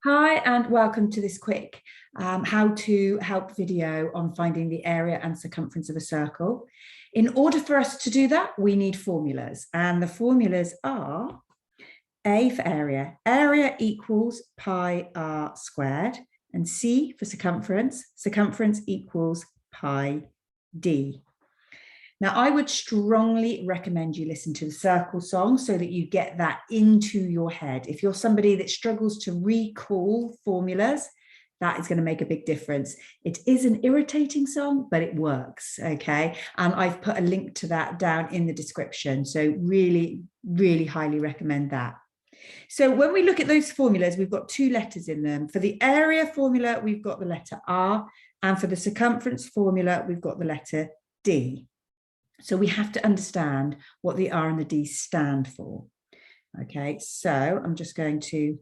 Hi and welcome to this quick how to help video on finding the area and circumference of a circle. In order for us to do that, we need formulas, and the formulas are A for area. Area equals pi r squared, and C for circumference. Circumference equals pi d. Now, I would strongly recommend you listen to the circle song so that you get that into your head. If you're somebody that struggles to recall formulas, that is going to make a big difference. It is an irritating song, but it works, okay? And I've put a link to that down in the description. So really, really highly recommend that. So when we look at those formulas, we've got two letters in them. For the area formula, we've got the letter R, and for the circumference formula, we've got the letter D. So we have to understand what the R and the D stand for. Okay, so I'm just going to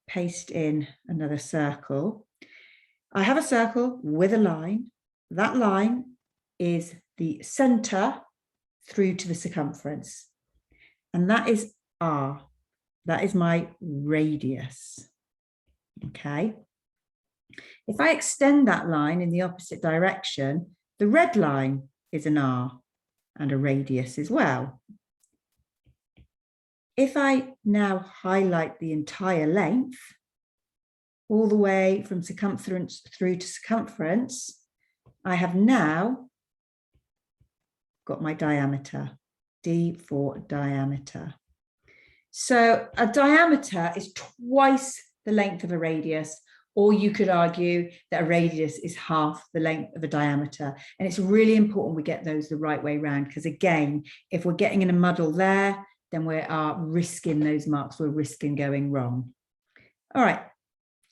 paste in another circle. I have a circle with a line. That line is the center through to the circumference. And that is R. That is my radius. Okay. If I extend that line in the opposite direction, the red line is an R and a radius as well. If I now highlight the entire length, all the way from circumference through to circumference, I have now got my diameter, D for diameter. So a diameter is twice the length of a radius, or you could argue that a radius is half the length of a diameter. And it's really important we get those the right way around, because again, if we're getting in a muddle there, then we are risking those marks, we're risking going wrong. All right,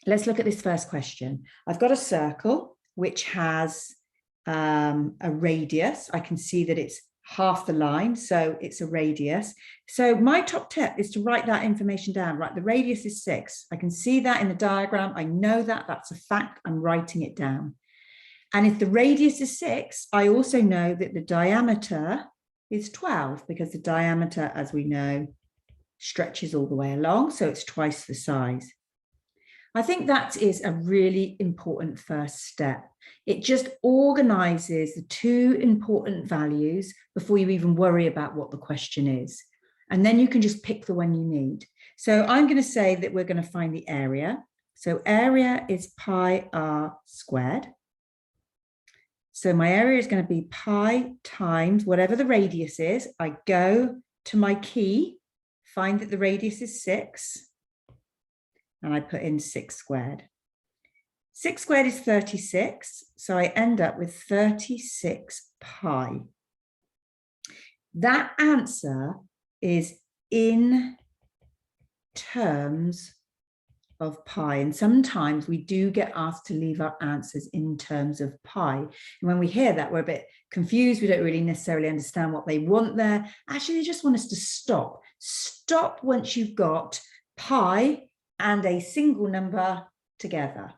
let's look at this first question. I've got a circle which has a radius. I can see that it's half the line, so it's a radius. So my top tip is to write that information down. Right, the radius is 6. I can see that in the diagram. I know that, that's a fact. I'm writing it down. And if the radius is 6, I also know that the diameter is 12, because the diameter, as we know, stretches all the way along, so it's twice the size. I think that is a really important first step. It just organizes the two important values before you even worry about what the question is. And then you can just pick the one you need. So I'm going to say that we're going to find the area. So area is pi r squared. So my area is going to be pi times whatever the radius is. I go to my key, find that the radius is 6. And I put in 6 squared. 6 squared is 36, so I end up with 36 pi. That answer is in terms of pi, and sometimes we do get asked to leave our answers in terms of pi. And when we hear that, we're a bit confused. We don't really necessarily understand what they want there. Actually, they just want us to stop. Stop once you've got pi and a single number together.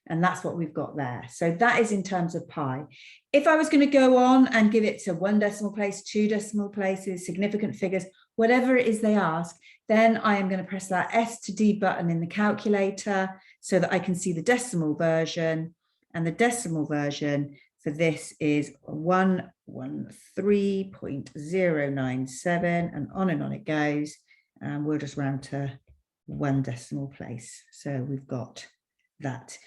And that's what we've got there. So that is in terms of pi. If I was going to go on and give it to 1 decimal place, 2 decimal places, significant figures, whatever it is they ask, then I am going to press that S to D button in the calculator so that I can see the decimal version. And the decimal version for this is 113.097, and on it goes. And we'll just round to 1 decimal place. So we've got that.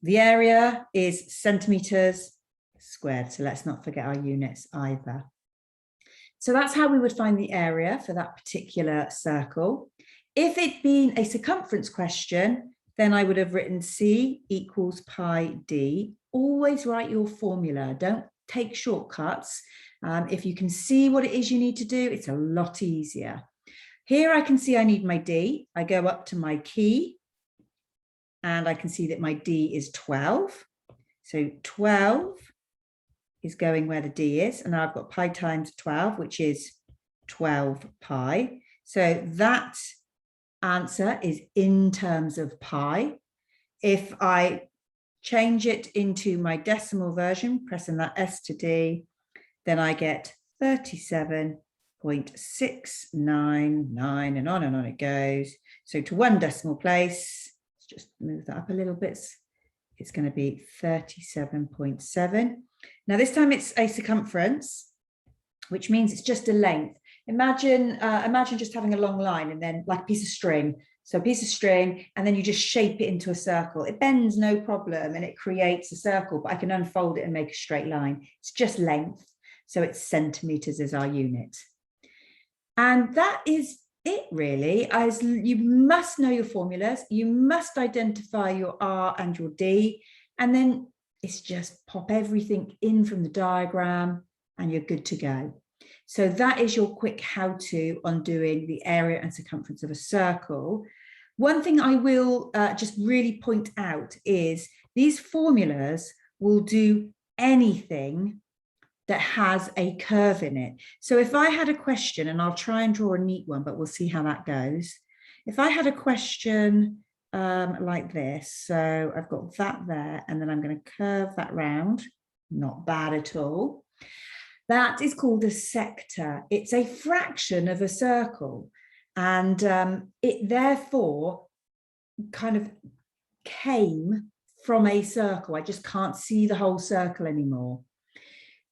The area is centimeters squared, so let's not forget our units either. So that's how we would find the area for that particular circle. If it'd been a circumference question, then I would have written C equals pi d. Always write your formula. Don't take shortcuts. If you can see what it is you need to do, it's a lot easier. Here I can see I need my D. I go up to my key and I can see that my D is 12. So 12 is going where the D is. And now I've got pi times 12, which is 12 pi. So that answer is in terms of pi. If I change it into my decimal version, pressing that S to D, then I get 37.699, and on it goes. So to 1 decimal place, just move that up a little bit. It's going to be 37.7. Now this time it's a circumference, which means it's just a length. Imagine just having a long line and then like a piece of string. So a piece of string, and then you just shape it into a circle. It bends no problem and it creates a circle, but I can unfold it and make a straight line. It's just length. So it's centimeters as our unit. And that is it really. As you must know your formulas, you must identify your R and your D, and then it's just pop everything in from the diagram and you're good to go. So that is your quick how-to on doing the area and circumference of a circle. One thing I will just really point out is these formulas will do anything that has a curve in it. So if I had a question, and I'll try and draw a neat one, but we'll see how that goes. If I had a question like this, so I've got that there, and then I'm going to curve that round. Not bad at all. That is called a sector. It's a fraction of a circle. And it therefore kind of came from a circle. I just can't see the whole circle anymore.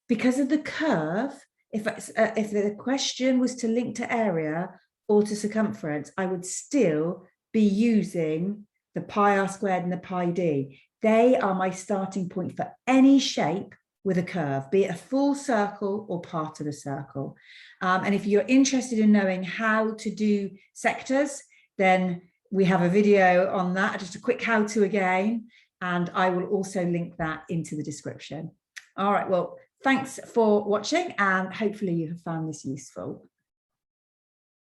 Because of the curve, if the question was to link to area or to circumference, I would still be using the pi r squared and the pi d. They are my starting point for any shape with a curve, be it a full circle or part of a circle. And if you're interested in knowing how to do sectors, then we have a video on that, just a quick how-to again, and I will also link that into the description. All right, well, thanks for watching, and hopefully you have found this useful.